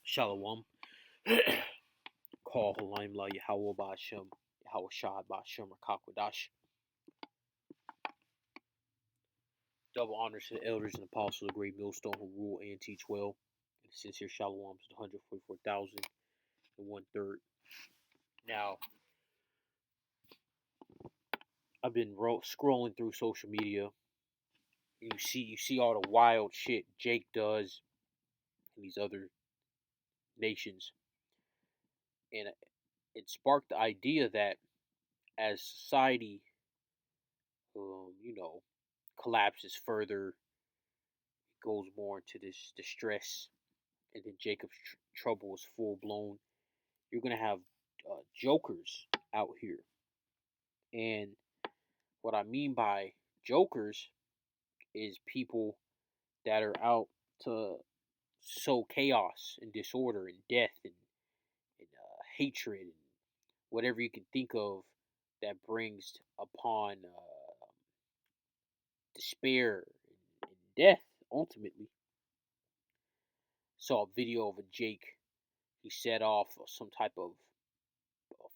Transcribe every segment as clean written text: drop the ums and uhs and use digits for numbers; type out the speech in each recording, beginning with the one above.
Shalom. Call Halimla Yahweh Ba'Shem, Yahweh Shad Ba'Shem Rakakwadash. Double honors to the elders and apostles of the great millstone who rule and teach well. And sincere shalom to the 144,001 Now, I've been scrolling through social media. You see all the wild shit Jake does in these other nations, and it sparked the idea that as society, you know, collapses further, goes more into this distress, and then Jacob's trouble is full blown. You're gonna have jokers out here, and what I mean by jokers is people that are out to sow chaos and disorder and death and hatred and whatever you can think of that brings upon despair and death ultimately. Saw a video of a Jake. He set off some type of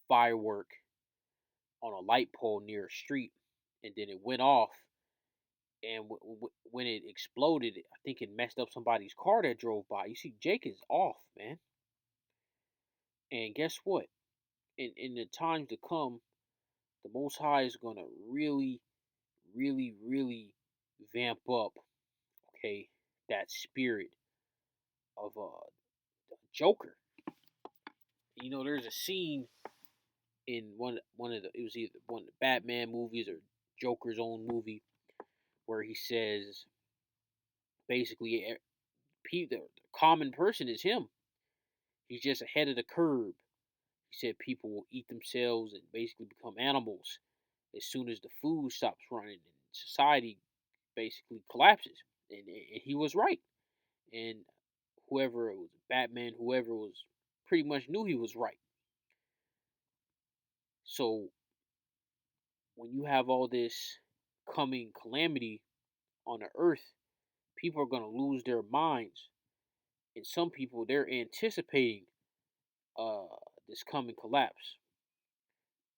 firework on a light pole near a street, and then it went off. And when it exploded, I think it messed up somebody's car that drove by. You see, Jake is off, man. And guess what? In the times to come, the Most High is gonna really, really, really vamp up, okay, that spirit of Joker. You know, there's a scene in one of the it was either one of the Batman movies or Joker's own movie where he says basically the common person is him. He's just ahead of the curve. He said people will eat themselves and basically become animals as soon as the food stops running and society basically collapses. And he was right. And whoever it was, Batman, whoever was, pretty much knew he was right. So when you have all this coming calamity on the earth, people are going to lose their minds. And some people, they're anticipating uh, this coming collapse.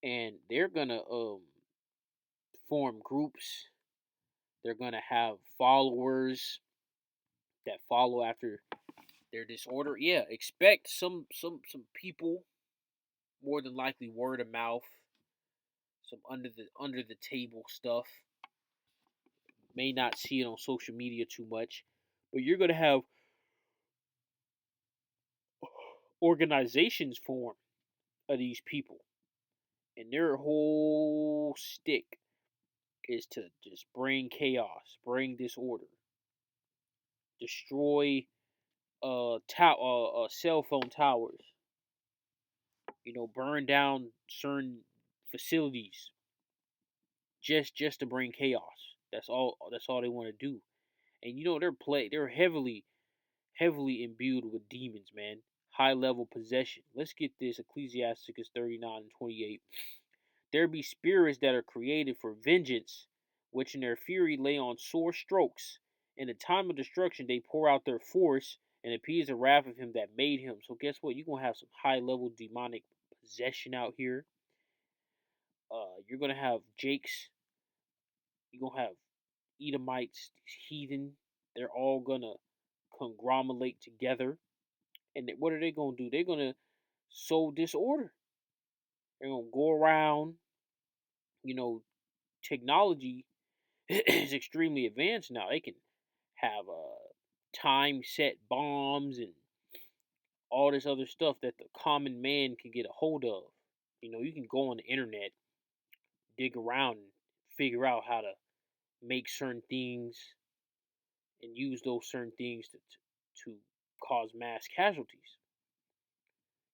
And they're going to form groups. They're going to have followers that follow after their disorder. Yeah, expect some people, more than likely word of mouth, some under the table stuff. May not see it on social media too much, but you're gonna have organizations form of these people, and their whole stick is to just bring chaos, bring disorder, destroy cell phone towers, burn down certain facilities just to bring chaos. That's all they want to do. And they're heavily imbued with demons, man. High level possession. Let's get this. Ecclesiasticus 39:28. There be spirits that are created for vengeance, which in their fury lay on sore strokes. In the time of destruction they pour out their force and appease the wrath of him that made him. So guess what? You're gonna have some high level demonic possession out here. You're gonna have Jakes. You're gonna have Edomites, these heathen. They're all gonna conglomerate together. And what are they gonna do? They're gonna sow disorder. They're gonna go around. You know, technology is extremely advanced now. They can have time set bombs and all this other stuff that the common man can get a hold of. You can go on the internet, dig around, and figure out how to make certain things and use those certain things to cause mass casualties.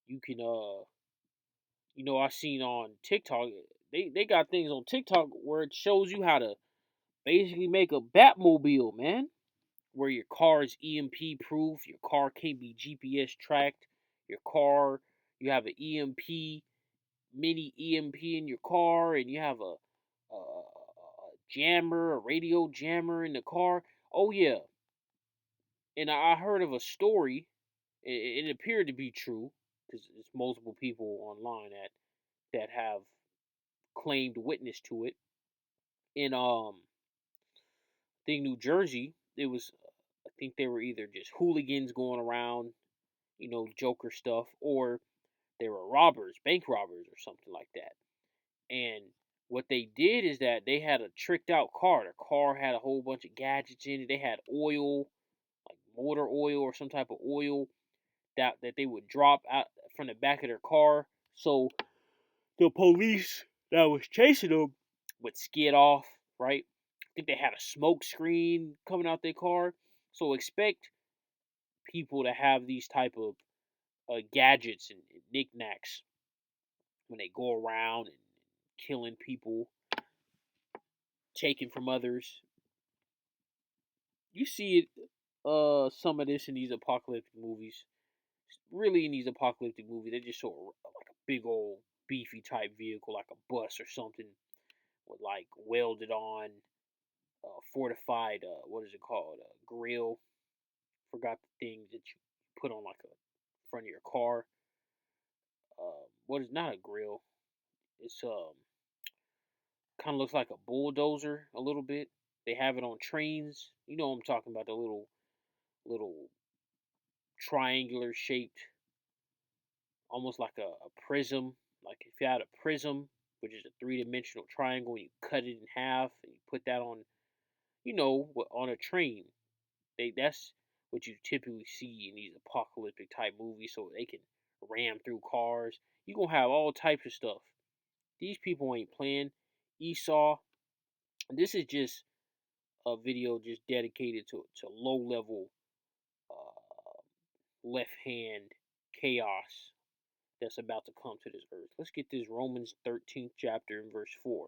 You can I seen on TikTok they got things on TikTok where it shows you how to basically make a Batmobile, man. Where your car is EMP proof, your car can't be GPS tracked, your car you have an EMP mini EMP in your car, and you have a jammer, a radio jammer in the car. Oh yeah, and I heard of a story. It appeared to be true because there's multiple people online that have claimed witness to it. In I think New Jersey, it was I think they were either just hooligans going around, Joker stuff, or they were robbers, bank robbers, or something like that. And what they did is that they had a tricked out car. The car had a whole bunch of gadgets in it. They had oil, like motor oil or some type of oil that they would drop out from the back of their car. So the police that was chasing them would skid off, right? I think they had a smoke screen coming out their car. So expect people to have these type of gadgets and knickknacks when they go around and killing people, taking from others. You see it, some of this in these apocalyptic movies. Really, in these apocalyptic movies, they just show like a big old beefy type vehicle, like a bus or something, with like welded on, fortified. What is it called? Grill. Forgot the thing that you put on like a front of your car. What is not a grill? It's kind of looks like a bulldozer a little bit. They have it on trains. You know what I'm talking about, the little triangular shaped, almost like a prism. Like if you had a prism, which is a three-dimensional triangle, and you cut it in half and you put that on, on a train. That's what you typically see in these apocalyptic type movies, so they can ram through cars. You gonna have all types of stuff. These people ain't playing. Esau. This is just a video just dedicated to low level, left hand chaos that's about to come to this earth. Let's get this Romans 13th chapter and verse 4.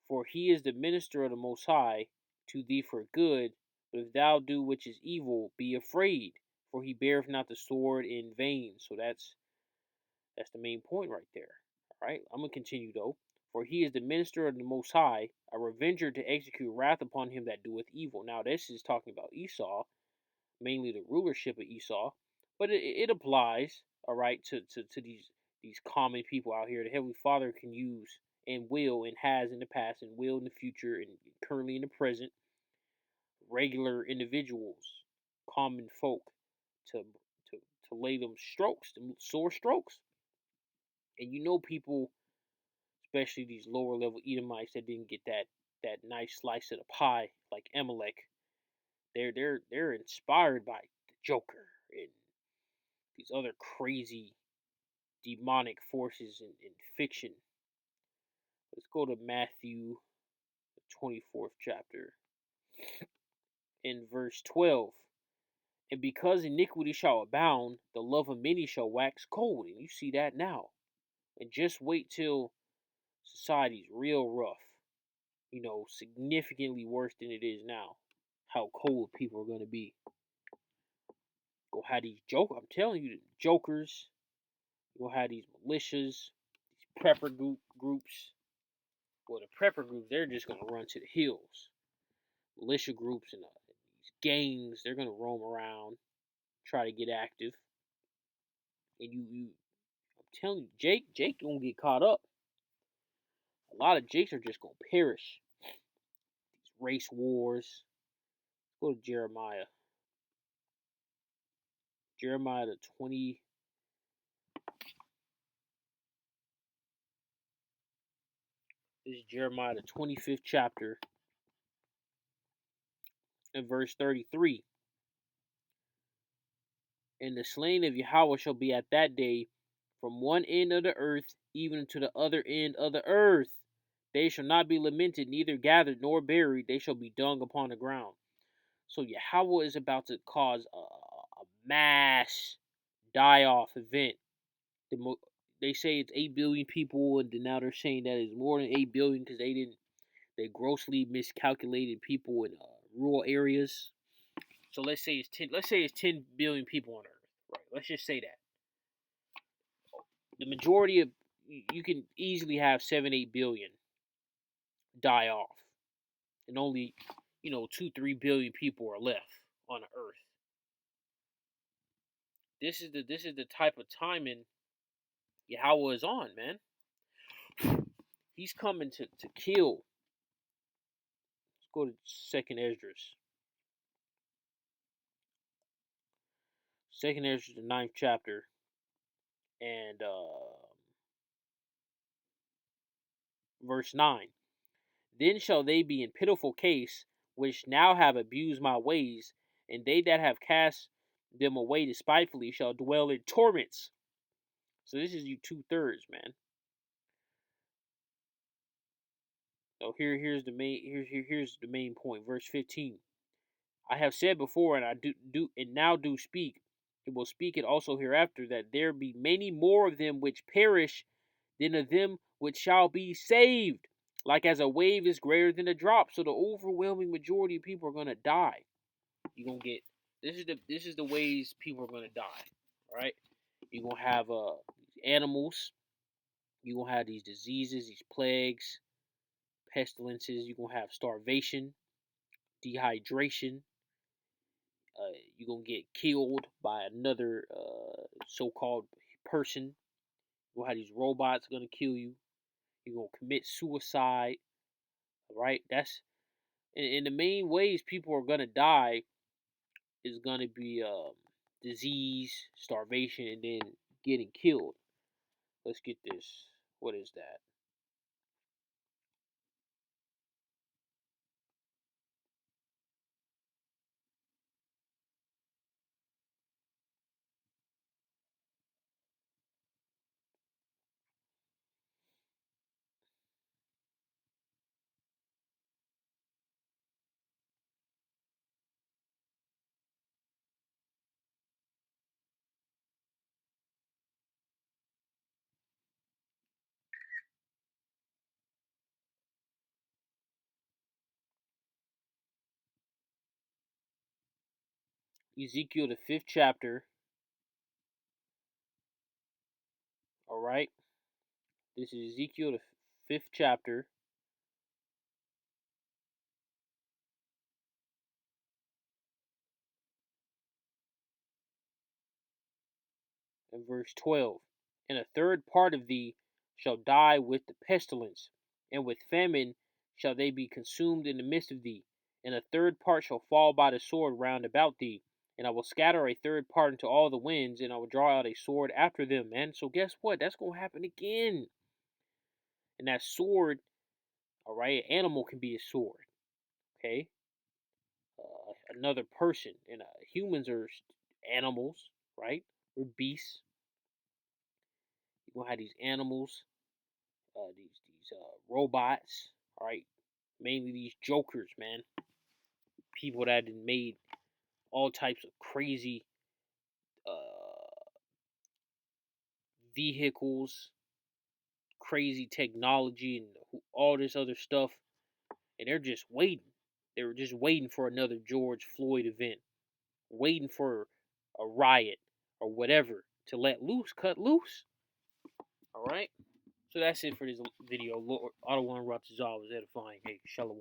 For he is the minister of the Most High to thee for good, but if thou do which is evil, be afraid, for he beareth not the sword in vain. So that's the main point right there. All right, I'm gonna continue though. For he is the minister of the Most High, a revenger to execute wrath upon him that doeth evil. Now this is talking about Esau, mainly the rulership of Esau, but it applies, all right, to these common people out here. The Heavenly Father can use and will and has in the past and will in the future and currently in the present regular individuals, common folk, to to to lay them strokes, them sore strokes. And people, especially these lower level Edomites that didn't get that nice slice of the pie like Amalek, they're inspired by the Joker and these other crazy demonic forces in fiction. Let's go to Matthew, the 24th chapter, in verse 12. And because iniquity shall abound, the love of many shall wax cold. And you see that now. And just wait till society's real rough. Significantly worse than it is now. How cold people are going to be. Go have these jokers. I'm telling you, jokers. You'll have these militias, these prepper groups. Well, the prepper groups, they're just going to run to the hills. Militia groups and these gangs, they're going to roam around, try to get active. And I'm telling you, Jake gonna get caught up. A lot of Jakes are just gonna perish. These race wars. Let's go to Jeremiah. Jeremiah the 20. This is Jeremiah the 25th chapter and verse 33. And the slain of Yahweh shall be at that day from one end of the earth even to the other end of the earth. They shall not be lamented, neither gathered nor buried. They shall be dung upon the ground. So Yahweh is about to cause a mass die-off event. They say it's 8 billion people, and now they're saying that it's more than 8 billion because they grossly miscalculated people in rural areas. So let's say it's 10. Let's say it's 10 billion people on Earth. Right. Let's just say that the majority of you can easily have 7-8 billion die off, and only 2-3 billion people are left on the Earth. this is the type of timing Yahweh is on, man. He's coming to kill. Let's go to Second Esdras. Second Esdras, the 9th chapter, and verse 9. Then shall they be in pitiful case, which now have abused my ways, and they that have cast them away despitefully shall dwell in torments. So this is you 2/3, man. So here's the main point. Verse 15. I have said before, and I do and now do speak, and will speak it also hereafter, that there be many more of them which perish than of them which shall be saved. Like as a wave is greater than a drop, so the overwhelming majority of people are gonna die. You're gonna get this is the ways people are gonna die. Right? You're gonna have animals, you're gonna have these diseases, these plagues, pestilences, you're gonna have starvation, dehydration, you're gonna get killed by another so-called person. You're gonna have these robots gonna kill you. You're gonna commit suicide. Right? That's in the main ways people are gonna die is gonna be disease, starvation, and then getting killed. Let's get this. What is that? Ezekiel, the 5th chapter. All right. This is Ezekiel, the 5th chapter, and verse 12. And a third part of thee shall die with the pestilence, and with famine shall they be consumed in the midst of thee. And a third part shall fall by the sword round about thee. And I will scatter a third part into all the winds, and I will draw out a sword after them, man. So guess what? That's going to happen again. And that sword, all right, an animal can be a sword, okay? Another person, and humans are animals, right? We're beasts. You're going to have these animals, these robots, all right? Mainly these jokers, man. People that have made all types of crazy vehicles, crazy technology, and all this other stuff, and they're just waiting. They were just waiting for another George Floyd event, waiting for a riot or whatever to let loose, cut loose. All right. So that's it for this video. Lord Otto One Ratazal was edifying. Hey, Shalom.